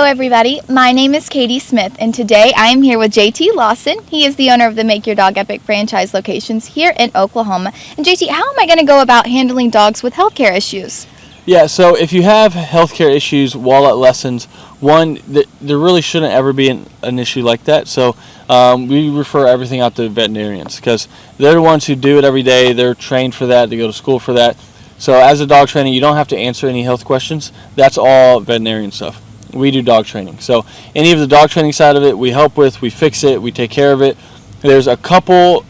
everybody. My name is Katie Smith, and today I am here with JT Lawson. He is the owner of the Make Your Dog Epic franchise locations here in Oklahoma. And JT, how am I going to go about handling dogs with healthcare issues? Yeah, so if you have healthcare issues while at lessons, one, there really shouldn't ever be an issue like that. So we refer everything out to veterinarians because they're the ones who do it every day. They're trained for that. They go to school for that. So as a dog trainer, you don't have to answer any health questions. That's all veterinarian stuff. We do dog training. So any of the dog training side of it, we help with, we fix it, we take care of it. There's a couple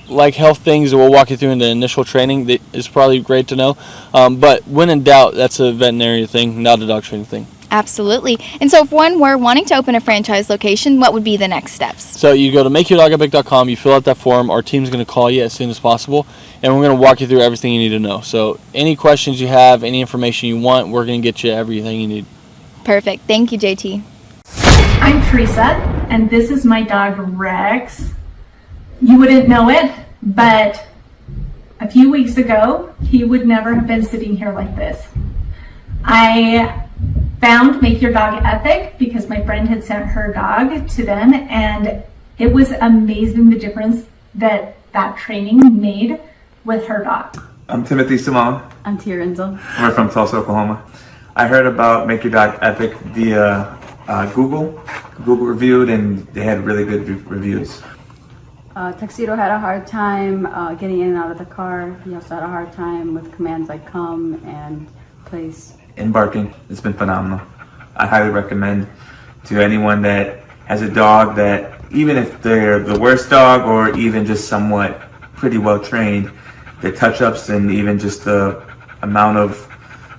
health things that we'll walk you through in the initial training that is probably great to know. But when in doubt, that's a veterinary thing, not a dog training thing. Absolutely. And so if one were wanting to open a franchise location, what would be the next steps? So you go to makeyourdogepic.com, you fill out that form, our team's going to call you as soon as possible, and we're going to walk you through everything you need to know. So any questions you have, any information you want, we're going to get you everything you need. Perfect. Thank you, JT. I'm Teresa, and this is my dog Rex. You wouldn't know it, but a few weeks ago, he would never have been sitting here like this. I found Make Your Dog Epic because my friend had sent her dog to them, and it was amazing the difference that training made with her dog. I'm Timothy Simone. I'm Tia Renzel. We're from Tulsa, Oklahoma. I heard about Make Your Dog Epic via Google. Google reviewed, and they had really good reviews. Tuxedo had a hard time getting in and out of the car. He also had a hard time with commands like come and place. And barking, it's been phenomenal. I highly recommend to anyone that has a dog that, even if they're the worst dog or even just somewhat pretty well trained, the touch-ups and even just the amount of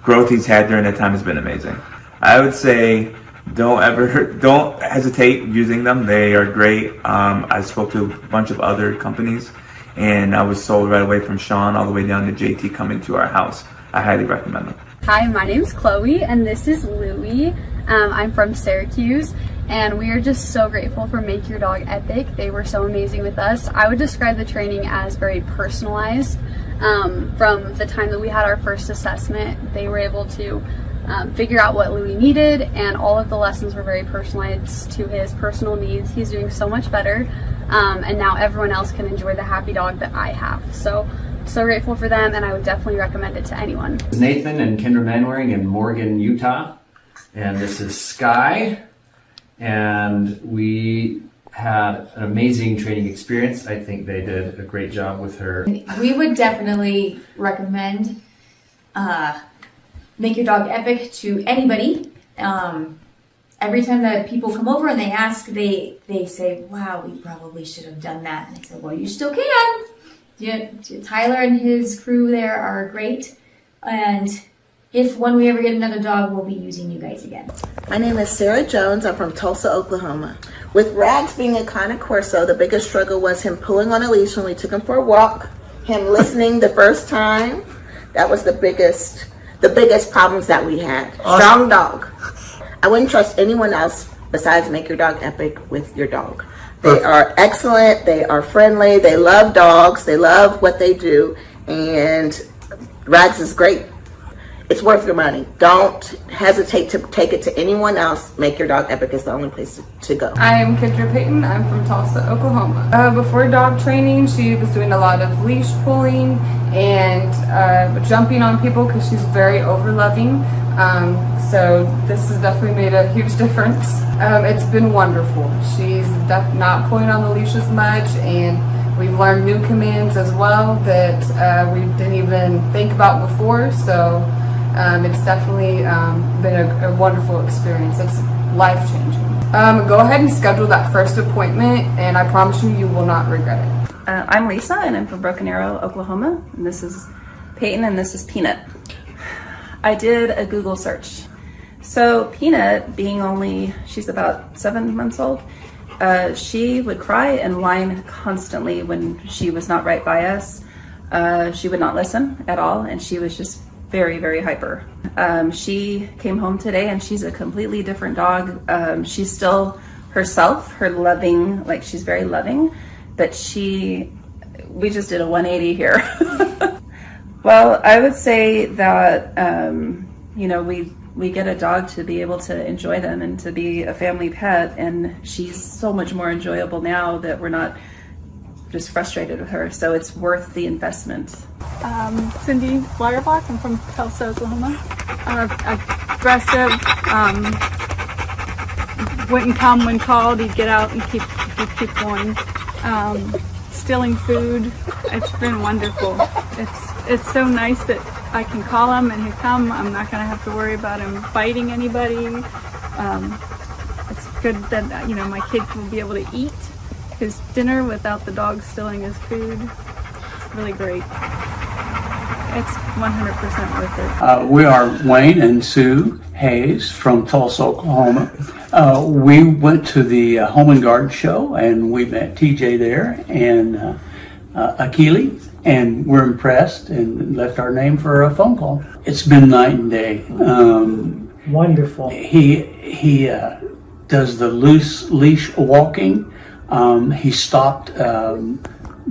growth he's had during that time has been amazing. I would say don't hesitate using them. They are great. I spoke to a bunch of other companies, and I was sold right away from Sean all the way down to JT coming to our house. I highly recommend them. Hi, my name's Chloe, and this is Louie. I'm from Syracuse, and we are just so grateful for Make Your Dog Epic. They were so amazing with us. I would describe the training as very personalized. From the time that we had our first assessment, they were able to figure out what Louie needed, and all of the lessons were very personalized to his personal needs. He's doing so much better, and now everyone else can enjoy the happy dog that I have. So grateful for them, and I would definitely recommend it to anyone. This is Nathan and Kendra Manwaring in Morgan, Utah, and this is Sky, and we had an amazing training experience. I think they did a great job with her. We would definitely recommend Make Your Dog Epic to anybody. Every time that people come over and they ask, they say, wow, we probably should have done that. And I said, well, you still can. Yeah, Tyler and his crew there are great. And when we ever get another dog, we'll be using you guys again. My name is Sarah Jones. I'm from Tulsa, Oklahoma. With Rags being a Cane Corso, the biggest struggle was him pulling on a leash when we took him for a walk, him listening the first time. That was the biggest problems that we had. Strong dog. I wouldn't trust anyone else besides Make Your Dog Epic with your dog. They are excellent. They are friendly. They love dogs. They love what they do. And Rags is great. It's worth your money. Don't hesitate to take it to anyone else. Make Your Dog Epic is the only place to go. I'm Kendra Payton. I'm from Tulsa, Oklahoma. Before dog training, she was doing a lot of leash pulling and jumping on people because she's very over-loving. So this has definitely made a huge difference. It's been wonderful. She's not pulling on the leash as much, and we've learned new commands as well that we didn't even think about before. So it's definitely been a wonderful experience. It's life-changing. Go ahead and schedule that first appointment, and I promise you will not regret it. I'm Lisa, and I'm from Broken Arrow, Oklahoma. And this is Peyton, and this is Peanut. I did a Google search. So Peanut, she's about 7 months old, she would cry and whine constantly when she was not right by us. She would not listen at all, and she was just very, very hyper. She came home today, and she's a completely different dog. She's still herself, she's very loving, but we just did a 180 here. Well, I would say that, we we get a dog to be able to enjoy them and to be a family pet, and she's so much more enjoyable now that we're not just frustrated with her, so it's worth the investment. Cindy Wirebach, I'm from Tulsa, Oklahoma. Aggressive, wouldn't come when called, he'd get out and he'd keep going. Stealing food, it's been wonderful. It's so nice that I can call him and he'll come. I'm not going to have to worry about him biting anybody. It's good that, my kid will be able to eat his dinner without the dog stealing his food. It's really great. It's 100% worth it. We are Wayne and Sue Hayes from Tulsa, Oklahoma. We went to the Home and Garden show and we met TJ there and Akili, and we're impressed and left our name for a phone call. It's been night and day. Wonderful. He does the loose leash walking. He stopped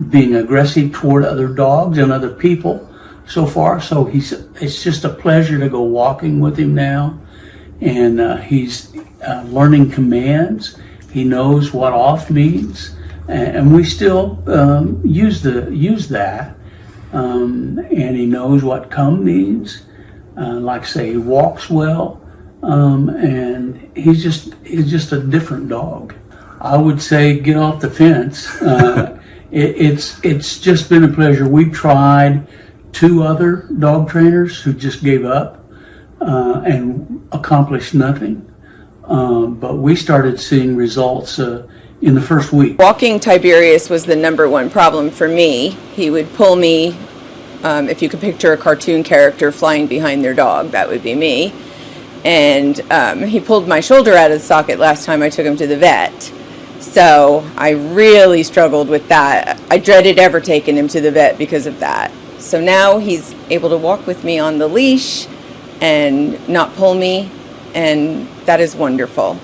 being aggressive toward other dogs and other people so far. So it's just a pleasure to go walking with him now. And he's learning commands. He knows what off means. And we still use that. And he knows what come means. Like I say, he walks well. And he's just a different dog. I would say get off the fence. It's just been a pleasure. We've tried 2 other dog trainers who just gave up and accomplished nothing. But we started seeing results in the first week. Walking Tiberius was the #1 problem for me. He would pull me, if you could picture a cartoon character flying behind their dog, that would be me. And he pulled my shoulder out of the socket last time I took him to the vet. So I really struggled with that. I dreaded ever taking him to the vet because of that. So now he's able to walk with me on the leash and not pull me, and that is wonderful.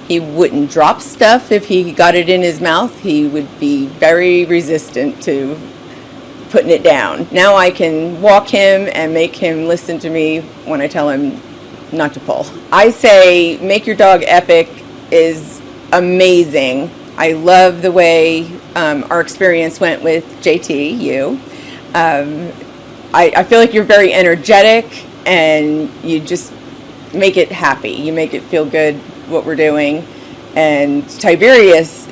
He wouldn't drop stuff if he got it in his mouth. He would be very resistant to putting it down. Now I can walk him and make him listen to me when I tell him not to pull. I say Make Your Dog Epic is amazing. I love the way our experience went with JT, you. I feel like you're very energetic and you just make it happy. You make it feel good what we're doing. And Tiberius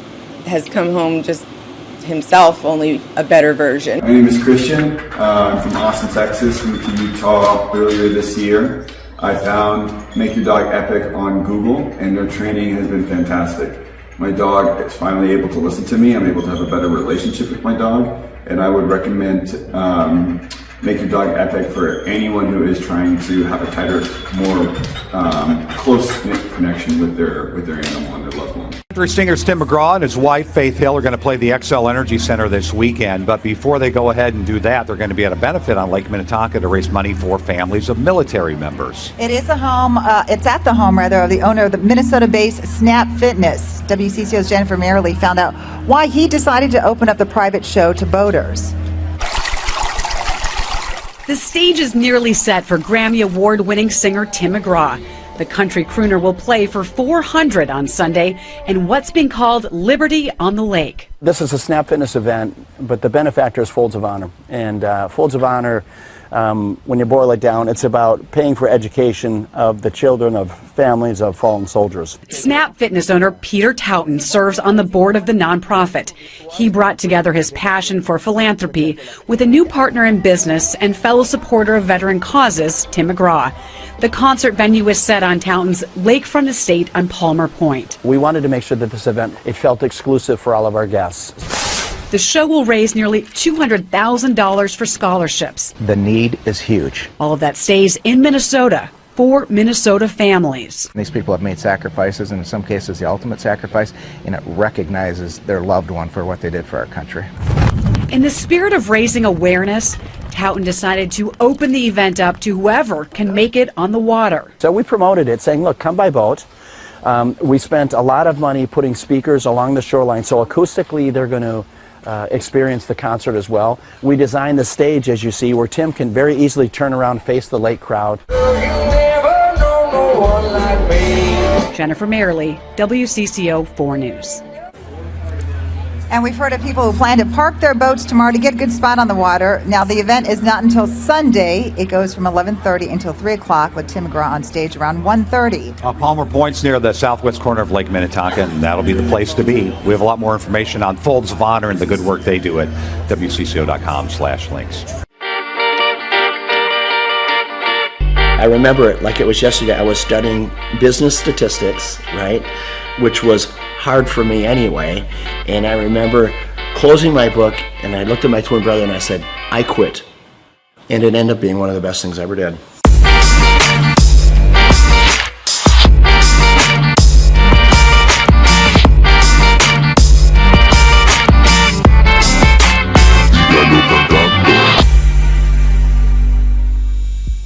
has come home just himself, only a better version. My name is Christian. I'm from Austin, Texas. Moved to Utah earlier this year. I found Make Your Dog Epic on Google, and their training has been fantastic. My dog is finally able to listen to me. I'm able to have a better relationship with my dog, and I would recommend Make Your Dog Epic for anyone who is trying to have a tighter, more close-knit connection with their animal and their loved one. Country singers Tim McGraw and his wife Faith Hill are going to play the XL Energy Center this weekend, but before they go ahead and do that, they're going to be at a benefit on Lake Minnetonka to raise money for families of military members. It is a home, it's at the home rather of the owner of the Minnesota-based Snap Fitness. WCCO's Jennifer Merrily found out why he decided to open up the private show to boaters. The stage is nearly set for Grammy Award-winning singer Tim McGraw. The country crooner will play for 400 on Sunday in what's being called Liberty on the Lake. This is a Snap Fitness event, but the benefactor is Folds of Honor. And Folds of Honor, when you boil it down, it's about paying for education of the children of families of fallen soldiers. Snap Fitness owner Peter Towton serves on the board of the nonprofit. He brought together his passion for philanthropy with a new partner in business and fellow supporter of veteran causes, Tim McGraw. The concert venue is set on Towton's lakefront estate on Palmer Point. We wanted to make sure that this event, it felt exclusive for all of our guests. The show will raise nearly $200,000 for scholarships. The need is huge. All of that stays in Minnesota for Minnesota families. These people have made sacrifices, and in some cases the ultimate sacrifice, and it recognizes their loved one for what they did for our country. In the spirit of raising awareness, Towton decided to open the event up to whoever can make it on the water. So we promoted it, saying, look, come by boat. We spent a lot of money putting speakers along the shoreline, so acoustically they're going to experience the concert as well. We designed the stage, as you see, where Tim can very easily turn around, face the lake crowd. You never know Jennifer Merrily, WCCO 4 News. And we've heard of people who plan to park their boats tomorrow to get a good spot on the water. Now, the event is not until Sunday. It goes from 11:30 until 3 o'clock with Tim McGraw on stage around 1:30. Palmer Point's near the southwest corner of Lake Minnetonka, and that'll be the place to be. We have a lot more information on Folds of Honor and the good work they do at WCCO.com/links. I remember it like it was yesterday. I was studying business statistics, right, which was hard for me anyway. And I remember closing my book, and I looked at my twin brother and I said, I quit. And it ended up being one of the best things I ever did.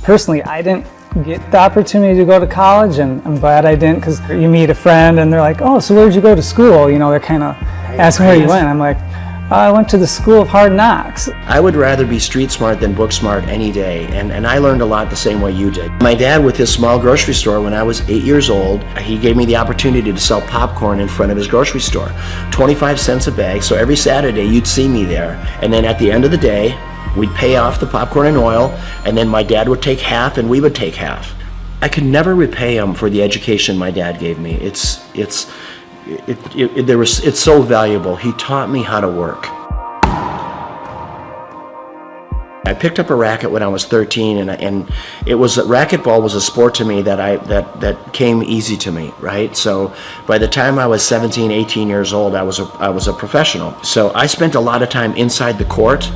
Personally, I didn't get the opportunity to go to college, and I'm glad I didn't, because you meet a friend and they're like, oh, so where'd you go to school? You know, they're kind of asking where you went. I'm like, I went to the School of Hard Knocks. I would rather be street smart than book smart any day, and I learned a lot the same way you did. My dad, with his small grocery store, when I was 8 years old, he gave me the opportunity to sell popcorn in front of his grocery store. 25 cents a bag, so every Saturday you'd see me there, and then at the end of the day, we'd pay off the popcorn and oil, and then my dad would take half and we would take half. I could never repay him for the education my dad gave me. It's so valuable. He taught me how to work. I picked up a racket when I was 13, and it was racquetball was a sport to me that came easy to me, right? So by the time I was 17, 18 years old, I was a professional. So I spent a lot of time inside the court.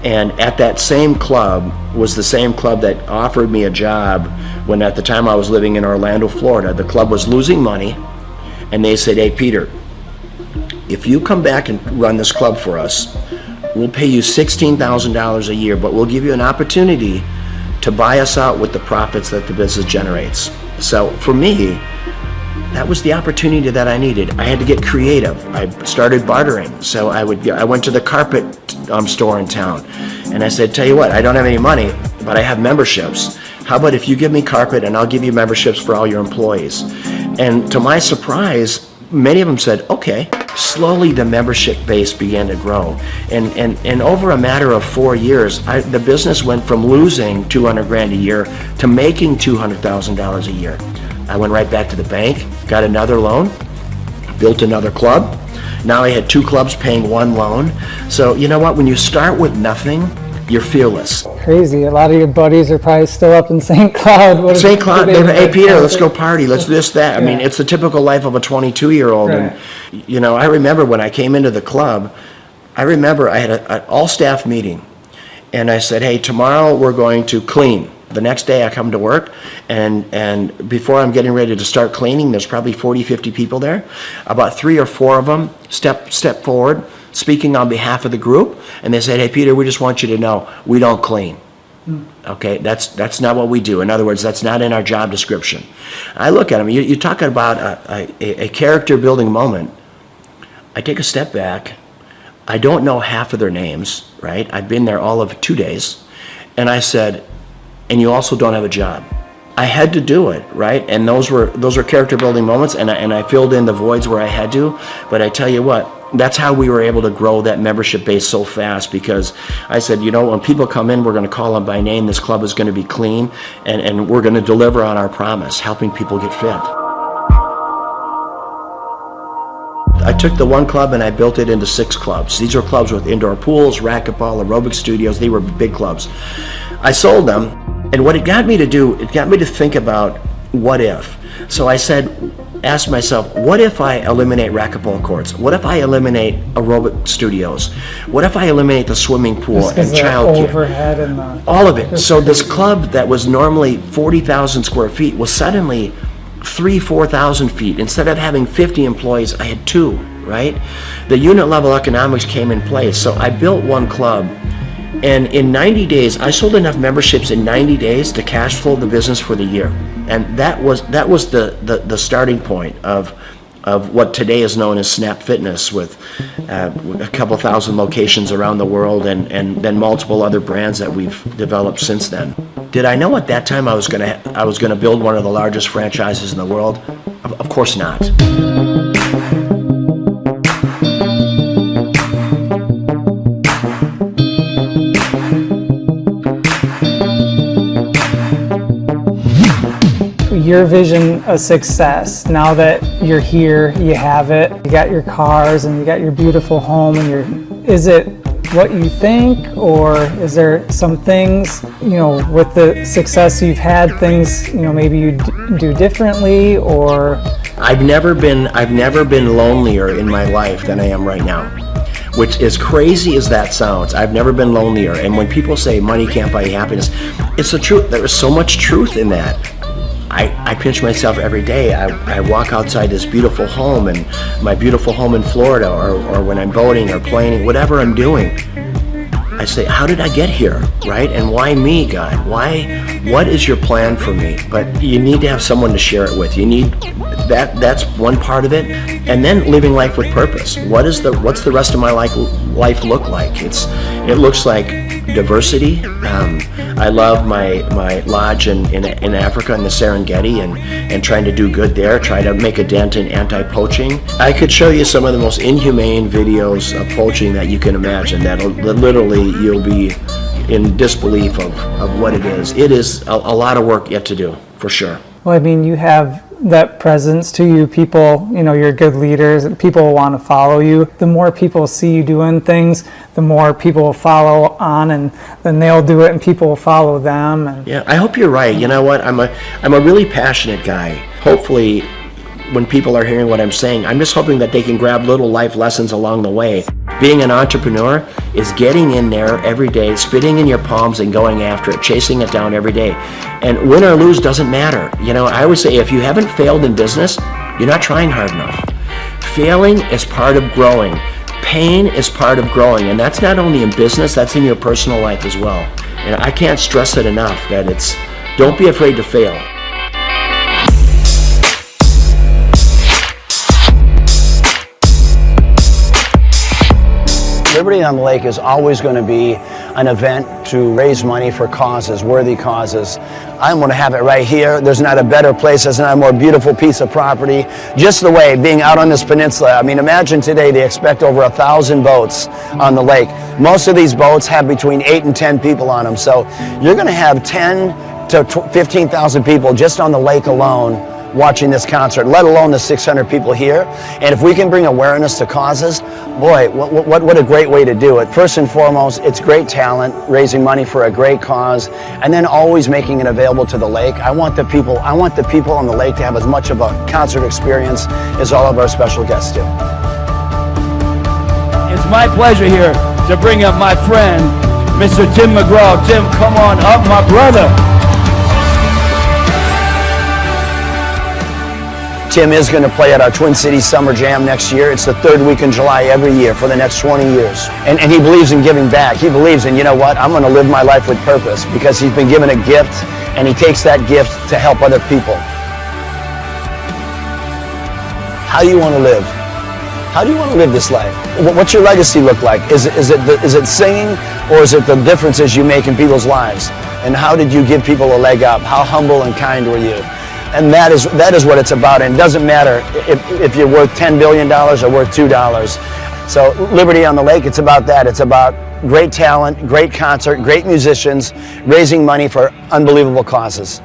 And at that same club was the same club that offered me a job when at the time I was living in Orlando, Florida. The club was losing money, and they said, hey, Peter, if you come back and run this club for us, we'll pay you $16,000 a year, but we'll give you an opportunity to buy us out with the profits that the business generates. So for me, that was the opportunity that I needed. I had to get creative. I started bartering. So I went to the carpet store in town, and I said, tell you what, I don't have any money, but I have memberships. How about if you give me carpet and I'll give you memberships for all your employees? And to my surprise, many of them said, okay. Slowly the membership base began to grow. And over a matter of 4 years, the business went from losing $200,000 a year to making $200,000 a year. I went right back to the bank, got another loan, built another club. Now I had 2 clubs paying 1 loan. So you know what? When you start with nothing, you're fearless. Crazy. A lot of your buddies are probably still up in St. Cloud. St. Cloud, hey Peter, let's go party, let's do this, that. I mean, it's the typical life of a 22-year-old. Right. And you know, I remember when I came into the club, I remember I had an all-staff meeting, and I said, hey, tomorrow we're going to clean. The next day I come to work, and before I'm getting ready to start cleaning, there's probably 40, 50 people there. About 3 or 4 of them step forward, speaking on behalf of the group, and they said, hey, Peter, we just want you to know, we don't clean. Okay, that's not what we do. In other words, that's not in our job description. I look at them, you're talking about a character building moment. I take a step back. I don't know half of their names, right? I've been there all of 2 days. And I said, and you also don't have a job. I had to do it, right? And those were character building moments, and I filled in the voids where I had to. But I tell you what, that's how we were able to grow that membership base so fast, because I said, you know, when people come in, we're going to call them by name. This club is going to be clean, and we're going to deliver on our promise, helping people get fit. I took the 1 club and I built it into 6 clubs. These are clubs with indoor pools, racquetball, aerobic studios. They were big clubs. I sold them, and what it got me to do, it got me to think about what if. So I asked myself, what if I eliminate racquetball courts? What if I eliminate aerobic studios? What if I eliminate the swimming pool and childcare? Overhead and all of it. So this club that was normally 40,000 square feet was suddenly 4,000 feet. Instead of having 50 employees, I had 2, right? The unit level economics came in place. So I built 1 club, and in 90 days, I sold enough memberships in 90 days to cash flow the business for the year. And that was the starting point of of what today is known as Snap Fitness, with a couple thousand locations around the world, and then multiple other brands that we've developed since then. Did I know at that time I was gonna build one of the largest franchises in the world? Of course not. Your vision of success, now that you're here, you have it, you got your cars and you got your beautiful home, and is it what you think, or is there some things, with the success you've had, things, maybe you do differently, or? I've never been lonelier in my life than I am right now. Which, as crazy as that sounds, I've never been lonelier. And when people say money can't buy you happiness, it's the truth. There is so much truth in that. I pinch myself every day. I walk outside this beautiful home, and my beautiful home in Florida, or when I'm boating or planing, whatever I'm doing, I say, how did I get here, right? And why me, God? What is your plan for me? But you need to have someone to share it with. You need that's one part of it. And then living life with purpose. What's the rest of my life look like? It looks like diversity. I love my lodge in Africa, in the Serengeti, and trying to do good there, try to make a dent in anti-poaching. I could show you some of the most inhumane videos of poaching that you can imagine, that literally you'll be in disbelief of what it is. It is a lot of work yet to do, for sure. Well, I mean, you have that presence to you. People, you're good leaders, and people want to follow you. The more people see you doing things, the more people will follow on, and then they'll do it, and people will follow them. And yeah, I hope you're right. You know what? I'm a really passionate guy. Hopefully, when people are hearing what I'm saying, I'm just hoping that they can grab little life lessons along the way. Being an entrepreneur is getting in there every day, spitting in your palms and going after it, chasing it down every day. And win or lose doesn't matter. I always say, if you haven't failed in business, you're not trying hard enough. Failing is part of growing. Pain is part of growing. And that's not only in business, that's in your personal life as well. And I can't stress it enough that don't be afraid to fail. Liberty on the Lake is always going to be an event to raise money for causes, worthy causes. I'm going to have it right here. There's not a better place, there's not a more beautiful piece of property. Just the way, being out on this peninsula, I mean, imagine today they expect over 1,000 boats on the lake. Most of these boats have between 8 and 10 people on them. So you're going to have 10 to 15,000 people just on the lake alone watching this concert, let alone the 600 people here. And if we can bring awareness to causes, boy, what a great way to do it. First and foremost, it's great talent, raising money for a great cause, and then always making it available to the lake. I want the people on the lake to have as much of a concert experience as all of our special guests do. It's my pleasure here to bring up my friend, Mr. Tim McGraw. Tim, come on up, my brother. Tim is going to play at our Twin Cities Summer Jam next year. It's the third week in July every year for the next 20 years. And he believes in giving back. He believes in, you know what, I'm going to live my life with purpose, because he's been given a gift, and he takes that gift to help other people. How do you want to live? How do you want to live this life? What's your legacy look like? Is it singing, or is it the differences you make in people's lives? And how did you give people a leg up? How humble and kind were you? And that is what it's about. And it doesn't matter if you're worth $10 billion or worth $2. So Liberty on the Lake, it's about that. It's about great talent, great concert, great musicians, raising money for unbelievable causes.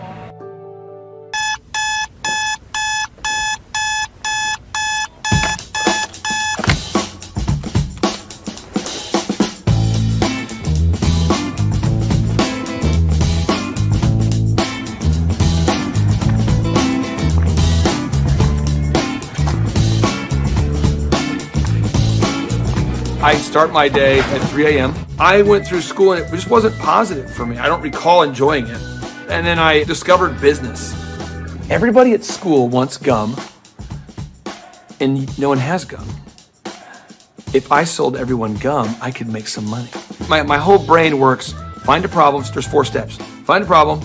I start my day at 3 a.m. I went through school and it just wasn't positive for me. I don't recall enjoying it. And then I discovered business. Everybody at school wants gum, and no one has gum. If I sold everyone gum, I could make some money. My whole brain works. Find a problem. There's 4 steps. Find a problem,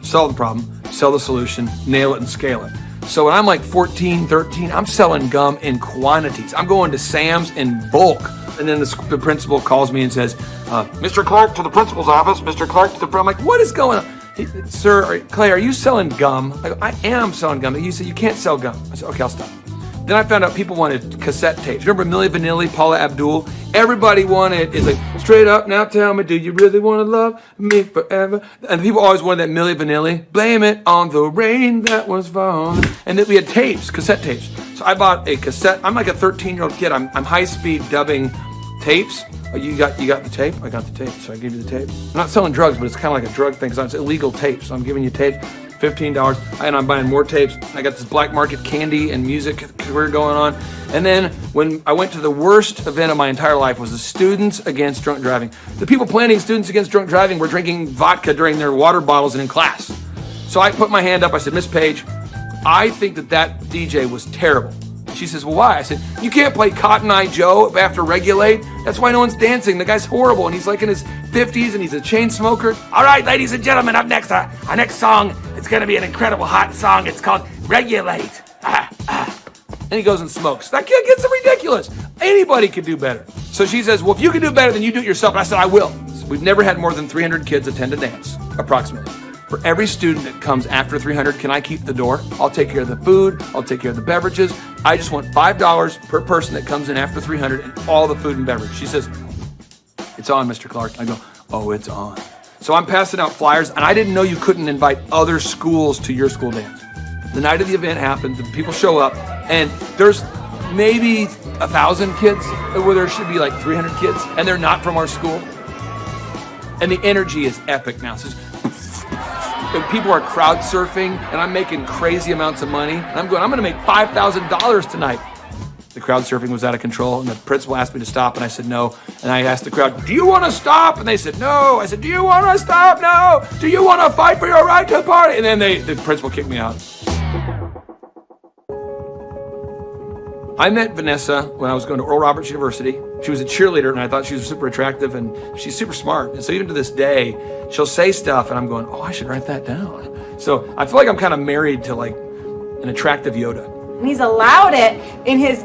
solve the problem, sell the solution, nail it, and scale it. So when I'm like 14, 13, I'm selling gum in quantities. I'm going to Sam's in bulk. And then the principal calls me and says, Mr. Clark to the principal's office, Mr. Clark to the... I'm like, what is going on? Sir, Clay, are you selling gum? I go, I am selling gum. He said, you can't sell gum. I said, okay, I'll stop. Then I found out people wanted cassette tapes. Remember Milli Vanilli, Paula Abdul? Everybody wanted, it's like, straight up, now tell me, do you really want to love me forever? And people always wanted that Milli Vanilli. Blame it on the rain that was falling. And then we had tapes, cassette tapes. So I bought a cassette. I'm like a 13-year-old kid. I'm high-speed dubbing tapes. Oh, you got the tape? I got the tape, so I gave you the tape. I'm not selling drugs, but it's kind of like a drug thing because it's illegal tapes. So I'm giving you tape. $15, and I'm buying more tapes. I got this black market candy and music career going on. And then when I went to the worst event of my entire life was the Students Against Drunk Driving. The people planning Students Against Drunk Driving were drinking vodka during their water bottles and in class. So I put my hand up, I said, Miss Page, I think that DJ was terrible. She says, well, why? I said, you can't play Cotton Eye Joe after Regulate. That's why no one's dancing. The guy's horrible, and he's like in his 50s, and he's a chain smoker. All right, ladies and gentlemen, up next, our next song, it's going to be an incredible hot song. It's called Regulate. And he goes and smokes. That kid gets ridiculous. Anybody could do better. So she says, well, if you can do better, then you do it yourself. And I said, I will. So we've never had more than 300 kids attend a dance, approximately. For every student that comes after 300, can I keep the door? I'll take care of the food. I'll take care of the beverages. I just want $5 per person that comes in after 300 and all the food and beverage. She says, it's on, Mr. Clark. I go, oh, it's on. So I'm passing out flyers, and I didn't know you couldn't invite other schools to your school dance. The night of the event happened, the people show up, and there's maybe 1,000 kids where there should be like 300 kids, and they're not from our school. And the energy is epic now. So people are crowd surfing, and I'm making crazy amounts of money. And I'm going to make $5,000 tonight. The crowd surfing was out of control, and the principal asked me to stop, and I said no. And I asked the crowd, do you want to stop? And they said no. I said, do you want to stop? No. Do you want to fight for your right to party? And then the principal kicked me out. I met Vanessa when I was going to Oral Roberts University. She was a cheerleader, and I thought she was super attractive, and she's super smart. And so even to this day, she'll say stuff, and I'm going, oh, I should write that down. So I feel like I'm kind of married to like an attractive Yoda. And he's allowed it in his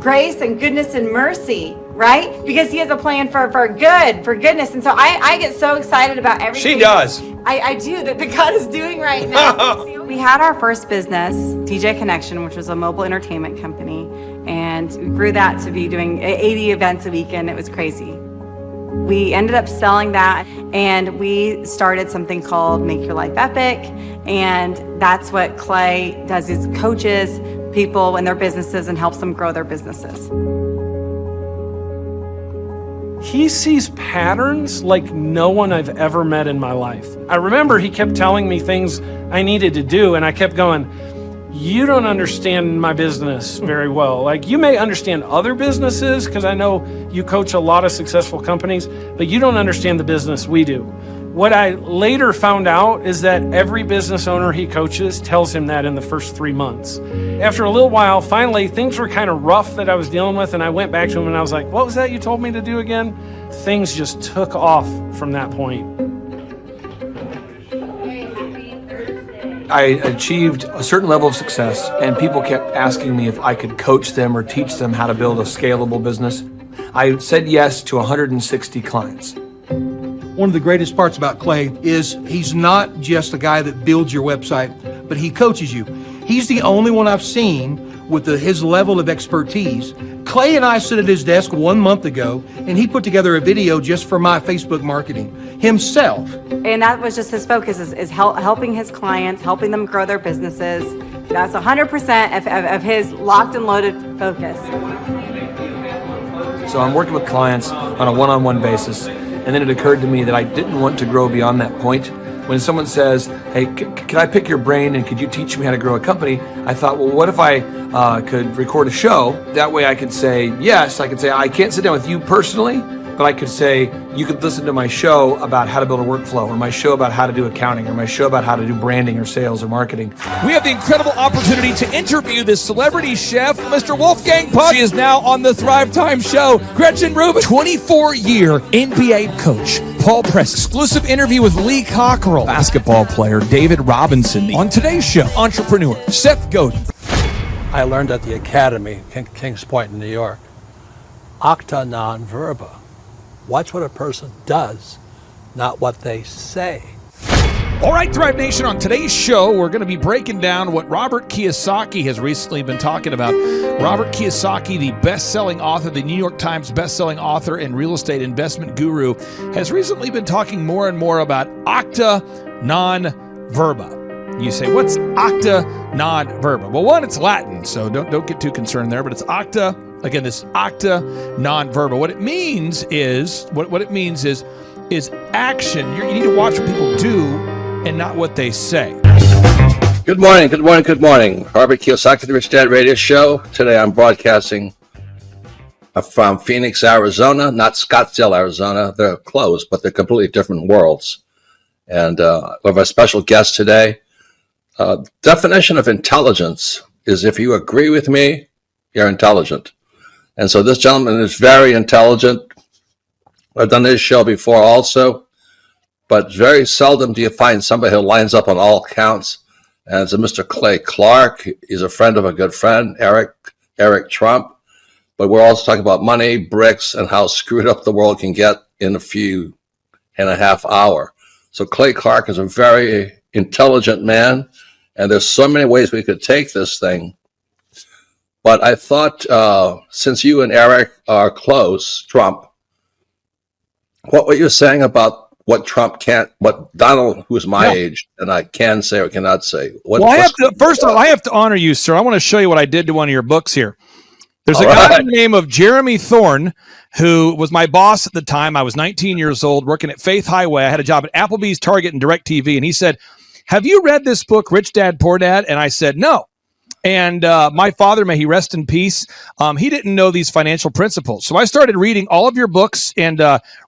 grace and goodness and mercy, right? Because he has a plan for goodness. And so I get so excited about everything. She does. I do, that God is doing right now. We had our first business, DJ Connection, which was a mobile entertainment company. And we grew that to be doing 80 events a weekend. It was crazy. We ended up selling that, and we started something called Make Your Life Epic. And that's what Clay does, is coaches people in their businesses and helps them grow their businesses. He sees patterns like no one I've ever met in my life. I remember he kept telling me things I needed to do, and I kept going, you don't understand my business very well. Like, you may understand other businesses, because I know you coach a lot of successful companies, but you don't understand the business we do. What I later found out is that every business owner he coaches tells him that in the first 3 months. After a little while, finally, things were kind of rough that I was dealing with, and I went back to him and I was like, what was that you told me to do again? Things just took off from that point. I achieved a certain level of success, and people kept asking me if I could coach them or teach them how to build a scalable business. I said yes to 160 clients. One of the greatest parts about Clay is he's not just a guy that builds your website, but he coaches you. He's the only one I've seen with his level of expertise. Clay and I stood at his desk 1 month ago, and he put together a video just for my Facebook marketing himself. And that was just his focus, is helping his clients, helping them grow their businesses. That's 100% of his locked and loaded focus. So I'm working with clients on a one-on-one basis, and then it occurred to me that I didn't want to grow beyond that point. When someone says, hey, can I pick your brain and could you teach me how to grow a company? I thought, well, what if I could record a show? That way I could say, yes, I could say, I can't sit down with you personally, but I could say, you could listen to my show about how to build a workflow, or my show about how to do accounting, or my show about how to do branding or sales or marketing. We have the incredible opportunity to interview this celebrity chef, Mr. Wolfgang Puck. She is now on the Thrive Time show. Gretchen Rubin, 24-year NBA coach. Paul Press, exclusive interview with Lee Cockrell. Basketball player David Robinson. On today's show, entrepreneur Seth Godin. I learned at the Academy, Kings Point in New York, acta non verba. Watch what a person does, not what they say. All right, Thrive Nation, on today's show, we're going to be breaking down what Robert Kiyosaki has recently been talking about. Robert Kiyosaki, the best-selling author, the New York Times best-selling author and real estate investment guru, has recently been talking more and more about acta non verba. You say, what's acta non verba? Well, one, it's Latin, so don't get too concerned there, but it's acta. Again, this acta non verba. What it means is action. You need to watch what people do and not what they say. Good morning, good morning, good morning. Robert Kiyosaki, the Rich Dad Radio Show. Today I'm broadcasting from Phoenix, Arizona, not Scottsdale, Arizona. They're close, but they're completely different worlds. And we have a special guest today. Definition of intelligence is if you agree with me, you're intelligent. And so this gentleman is very intelligent. I've done this show before also, but very seldom do you find somebody who lines up on all counts. And it's a Mr. Clay Clark. He's a friend of a good friend, Eric Trump. But we're also talking about money, bricks, and how screwed up the world can get in a few and a half hour. So Clay Clark is a very intelligent man, and there's so many ways we could take this thing. But I thought, since you and Eric are close, Trump, what were you saying about what Trump can't, what Donald, who's my age, and I can say or cannot say? First of all, I have to honor you, sir. I want to show you what I did to one of your books here. There's a guy by the name of Jeremy Thorne, who was my boss at the time. I was 19 years old, working at Faith Highway. I had a job at Applebee's, Target, and DirecTV. And he said, have you read this book, Rich Dad, Poor Dad? And I said, no. And my father, may he rest in peace, he didn't know these financial principles. So I started reading all of your books and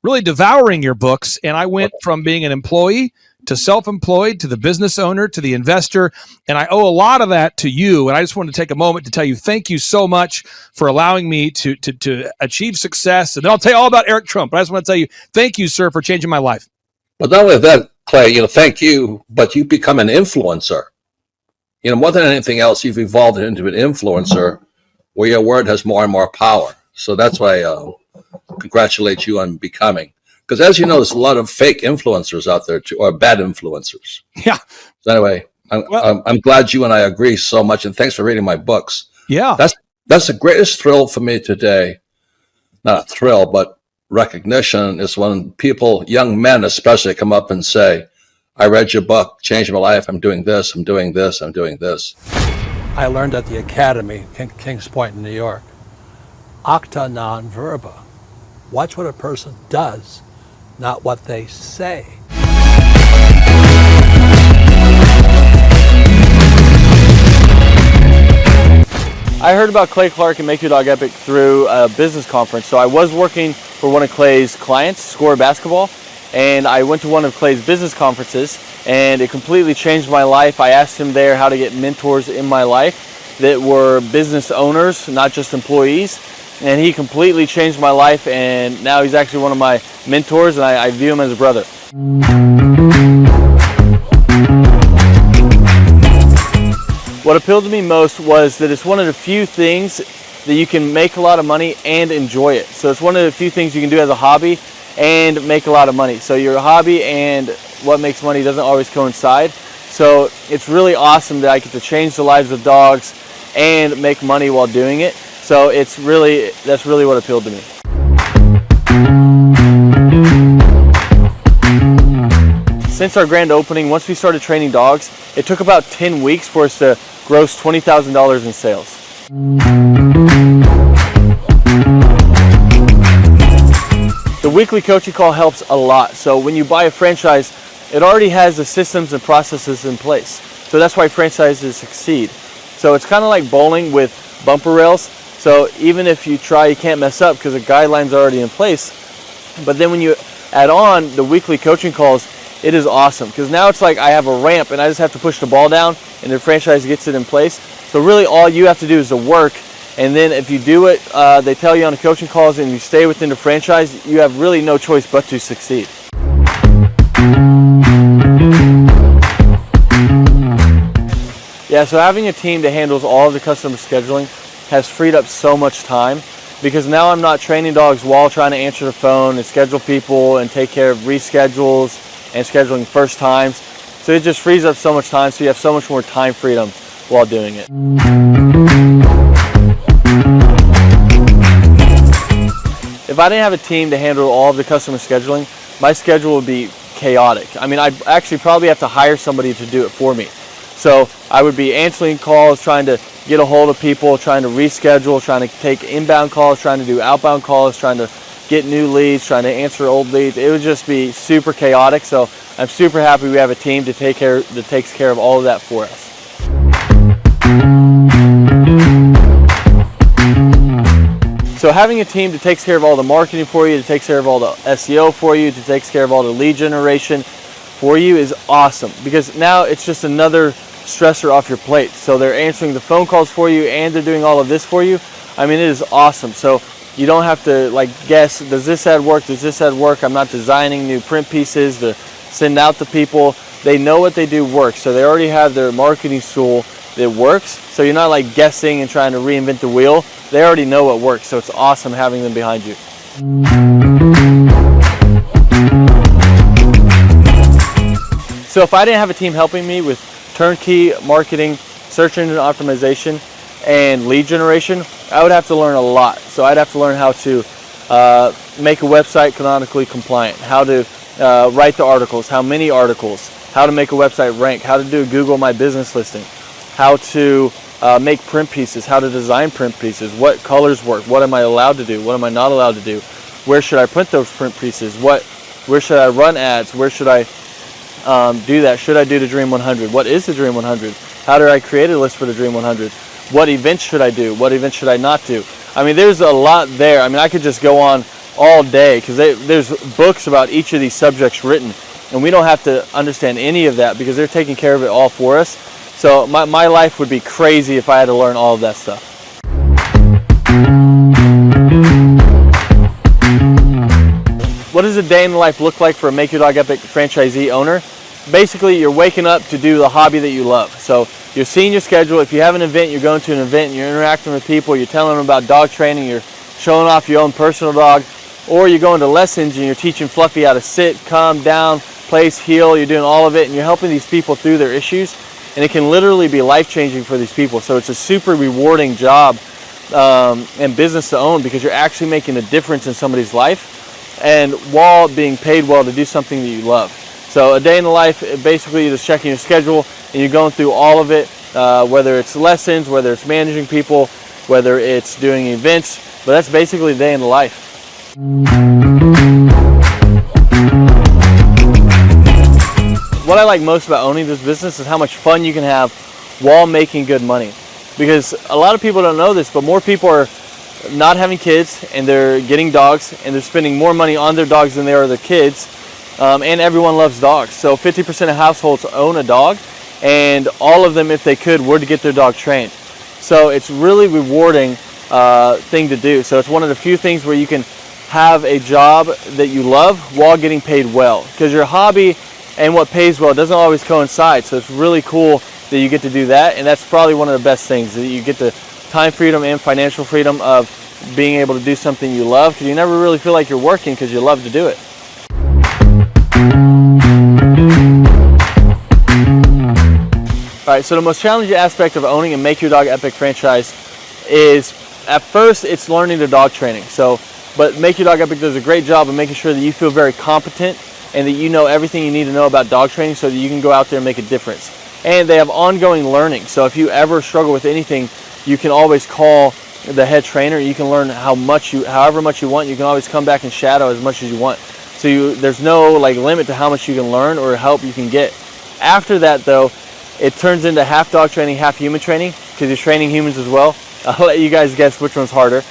really devouring your books. And I went from being an employee to self-employed, to the business owner, to the investor. And I owe a lot of that to you. And I just wanted to take a moment to tell you, thank you so much for allowing me to achieve success. And then I'll tell you all about Eric Trump. But I just want to tell you, thank you, sir, for changing my life. But not only that, Clay, thank you, but you become an influencer. More than anything else, you've evolved into an influencer where your word has more and more power. So that's why I congratulate you on becoming. Because as you know, there's a lot of fake influencers out there, too, or bad influencers. Yeah. So anyway, I'm glad you and I agree so much, and thanks for reading my books. Yeah. That's the greatest thrill for me today. Not a thrill, but recognition is when people, young men especially, come up and say, I read your book, changed my life, I'm doing this, I'm doing this, I'm doing this. I learned at the Academy, Kings Point in New York, acta non verba. Watch what a person does, not what they say. I heard about Clay Clark and Make Your Dog Epic through a business conference. So I was working for one of Clay's clients, Score Basketball, and I went to one of Clay's business conferences, and it completely changed my life. I asked him there how to get mentors in my life that were business owners, not just employees, and he completely changed my life, and now he's actually one of my mentors, and I view him as a brother. What appealed to me most was that it's one of the few things that you can make a lot of money and enjoy it. So it's one of the few things you can do as a hobby and make a lot of money. So your hobby and what makes money doesn't always coincide. So it's really awesome that I get to change the lives of dogs and make money while doing it. So that's really what appealed to me. Since our grand opening, once we started training dogs, it took about 10 weeks for us to gross $20,000 in sales. The weekly coaching call helps a lot. So when you buy a franchise, it already has the systems and processes in place. So that's why franchises succeed. So it's kind of like bowling with bumper rails. So even if you try, you can't mess up because the guidelines are already in place. But then when you add on the weekly coaching calls, it is awesome because now it's like I have a ramp and I just have to push the ball down and the franchise gets it in place. So really all you have to do is the work, and then if you do it, they tell you on the coaching calls and you stay within the franchise, you have really no choice but to succeed. Yeah, so having a team that handles all of the customer scheduling has freed up so much time, because now I'm not training dogs while trying to answer the phone and schedule people and take care of reschedules and scheduling first times. So it just frees up so much time, so you have so much more time freedom while doing it. If I didn't have a team to handle all of the customer scheduling, my schedule would be chaotic. I mean, I'd actually probably have to hire somebody to do it for me. So I would be answering calls, trying to get a hold of people, trying to reschedule, trying to take inbound calls, trying to do outbound calls, trying to get new leads, trying to answer old leads. It would just be super chaotic. So I'm super happy we have a team that takes care of all of that for us. So having a team that takes care of all the marketing for you, that takes care of all the SEO for you, that takes care of all the lead generation for you is awesome, because now it's just another stressor off your plate. So they're answering the phone calls for you and they're doing all of this for you. I mean, it is awesome. So you don't have to like guess, does this ad work? Does this ad work? I'm not designing new print pieces to send out to people. They know what they do works. So they already have their marketing tool that works. So you're not like guessing and trying to reinvent the wheel. They already know what works. So it's awesome having them behind you. So if I didn't have a team helping me with turnkey marketing, search engine optimization, and lead generation, I would have to learn a lot. So I'd have to learn how to make a website canonically compliant, how to write the articles, how many articles, how to make a website rank, how to do a Google My Business listing, how to make print pieces, how to design print pieces, what colors work, what am I allowed to do, what am I not allowed to do, where should I print those print pieces, where should I run ads, where should I do that, should I do the Dream 100, what is the Dream 100, how do I create a list for the Dream 100, what events should I do, what events should I not do. I mean, there's a lot there. I mean, I could just go on all day because there's books about each of these subjects written, and we don't have to understand any of that because they're taking care of it all for us. So my life would be crazy if I had to learn all of that stuff. What does a day in the life look like for a Make Your Dog Epic franchisee owner? Basically, you're waking up to do the hobby that you love. So you're seeing your schedule. If you have an event, you're going to an event and you're interacting with people, you're telling them about dog training, you're showing off your own personal dog, or you're going to lessons and you're teaching Fluffy how to sit, calm down, place, heel, you're doing all of it and you're helping these people through their issues, and it can literally be life-changing for these people. So it's a super rewarding job and business to own because you're actually making a difference in somebody's life and while being paid well to do something that you love. So a day in the life, basically you're just checking your schedule and you're going through all of it, whether it's lessons, whether it's managing people, whether it's doing events, but that's basically a day in the life. What I like most about owning this business is how much fun you can have while making good money. Because a lot of people don't know this, but more people are not having kids and they're getting dogs and they're spending more money on their dogs than they are their kids. And everyone loves dogs. So 50% of households own a dog, and all of them, if they could, were to get their dog trained. So it's really rewarding thing to do. So it's one of the few things where you can have a job that you love while getting paid well, because your hobby and what pays well doesn't always coincide. So it's really cool that you get to do that, and that's probably one of the best things, that you get the time freedom and financial freedom of being able to do something you love, because you never really feel like you're working because you love to do it. Alright, so the most challenging aspect of owning a Make Your Dog Epic franchise is, at first, it's learning the dog training. But Make Your Dog Epic does a great job of making sure that you feel very competent and that you know everything you need to know about dog training so that you can go out there and make a difference. And they have ongoing learning. So if you ever struggle with anything, you can always call the head trainer. You can learn however much you want. You can always come back and shadow as much as you want. So there's no limit to how much you can learn or help you can get. After that, though, it turns into half dog training, half human training, because you're training humans as well. I'll let you guys guess which one's harder.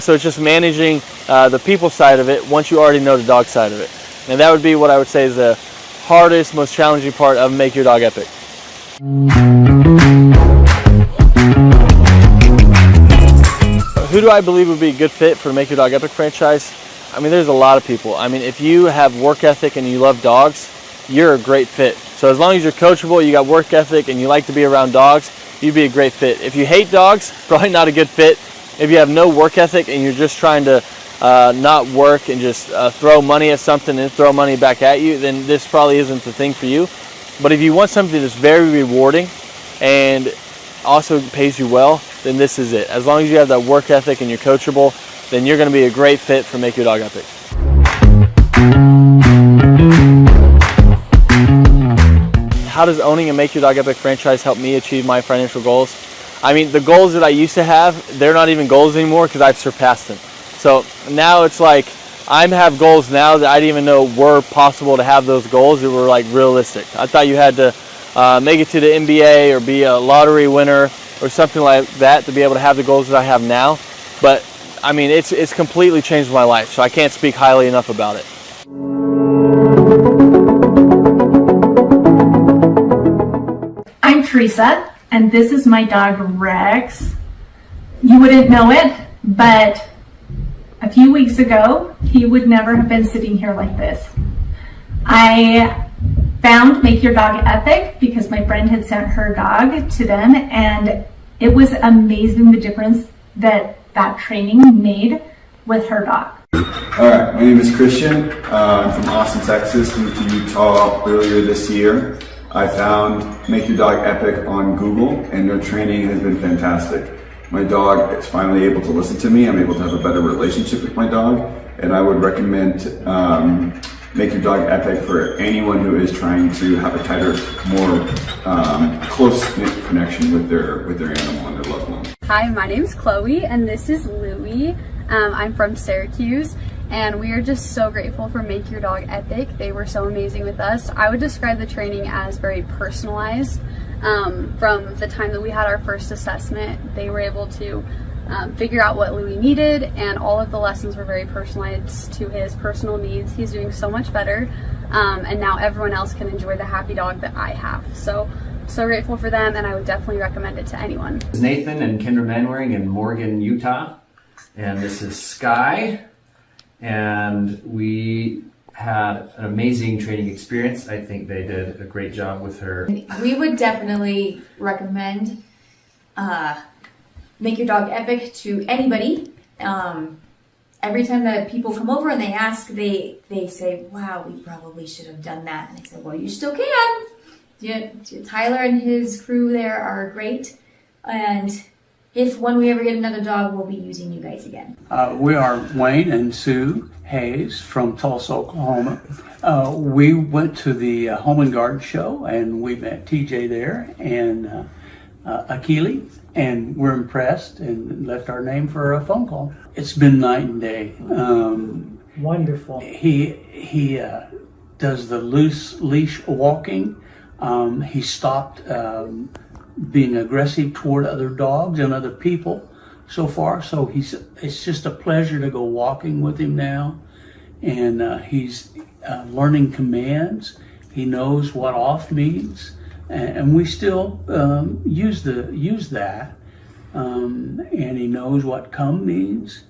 So it's just managing the people side of it once you already know the dog side of it. And that would be what I would say is the hardest, most challenging part of Make Your Dog Epic. Who do I believe would be a good fit for Make Your Dog Epic franchise? I mean, there's a lot of people. I mean, if you have work ethic and you love dogs, you're a great fit. So as long as you're coachable, you got work ethic, and you like to be around dogs, you'd be a great fit. If you hate dogs, probably not a good fit. If you have no work ethic and you're just trying to not work and just throw money at something and throw money back at you, then this probably isn't the thing for you. But if you want something that's very rewarding and also pays you well, then this is it. As long as you have that work ethic and you're coachable, then you're going to be a great fit for Make Your Dog Epic. How does owning a Make Your Dog Epic franchise help me achieve my financial goals? I mean, the goals that I used to have, they're not even goals anymore because I've surpassed them. So now it's like I have goals now that I didn't even know were possible to have those goals that were like realistic. I thought you had to make it to the NBA or be a lottery winner or something like that to be able to have the goals that I have now. But I mean, it's completely changed my life, so I can't speak highly enough about it. I'm Teresa, and this is my dog Rex. You wouldn't know it, but a few weeks ago, he would never have been sitting here like this. I found Make Your Dog Epic because my friend had sent her dog to them, and it was amazing the difference that training made with her dog. Alright, my name is Christian. I'm from Austin, Texas. Moved to Utah earlier this year. I found Make Your Dog Epic on Google, and their training has been fantastic. My dog is finally able to listen to me. I'm able to have a better relationship with my dog, and I would recommend Make Your Dog Epic for anyone who is trying to have a tighter, more close-knit connection with their animal and their loved one. Hi, my name's Chloe, and this is Louie. I'm from Syracuse, and we are just so grateful for Make Your Dog Epic. They were so amazing with us. I would describe the training as very personalized. From the time that we had our first assessment, they were able to figure out what Louie needed, and all of the lessons were very personalized to his personal needs. He's doing so much better, and now everyone else can enjoy the happy dog that I have. So grateful for them, and I would definitely recommend it to anyone. This is Nathan and Kendra Manwaring in Morgan, Utah, and this is Sky, and we had an amazing training experience. I think they did a great job with her. We would definitely recommend Make Your Dog Epic to anybody. Every time that people come over and they ask, they say, wow, we probably should have done that. And I said, well, you still can. Tyler and his crew there are great. And if when we ever get another dog, we'll be using you guys again. We are Wayne and Sue Hayes from Tulsa, Oklahoma. We went to the Home and Garden show, and we met TJ there and Akili, and we're impressed and left our name for a phone call. It's been night and day. Wonderful. He does the loose leash walking. He stopped being aggressive toward other dogs and other people so far. So it's just a pleasure to go walking with him now. And he's learning commands. He knows what off means. And we still use that. And he knows what come means.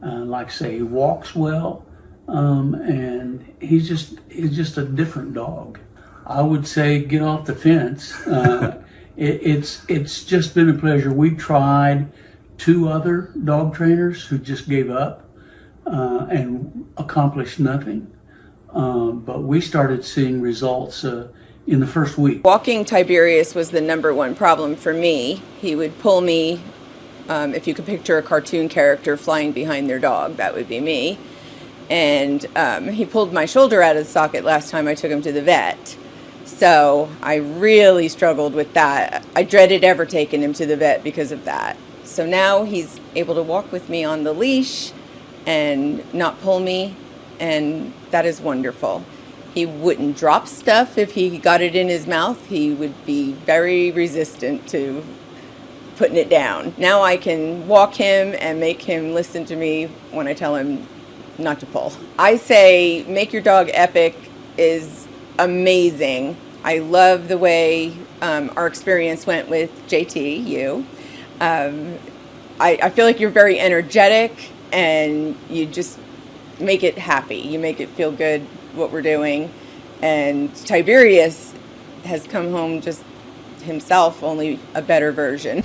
Like say, he walks well. And he's just a different dog. I would say get off the fence. It's just been a pleasure. We tried 2 other dog trainers who just gave up and accomplished nothing. But we started seeing results in the first week. Walking Tiberius was the #1 problem for me. He would pull me, if you could picture a cartoon character flying behind their dog, that would be me. And he pulled my shoulder out of the socket last time I took him to the vet. So I really struggled with that. I dreaded ever taking him to the vet because of that. So now he's able to walk with me on the leash and not pull me, and that is wonderful. He wouldn't drop stuff if he got it in his mouth. He would be very resistant to putting it down. Now I can walk him and make him listen to me when I tell him not to pull. I say make your dog epic is amazing. I love the way our experience went with JT, you. I feel like you're very energetic and you just make it happy. You make it feel good what we're doing. And Tiberius has come home just himself, only a better version.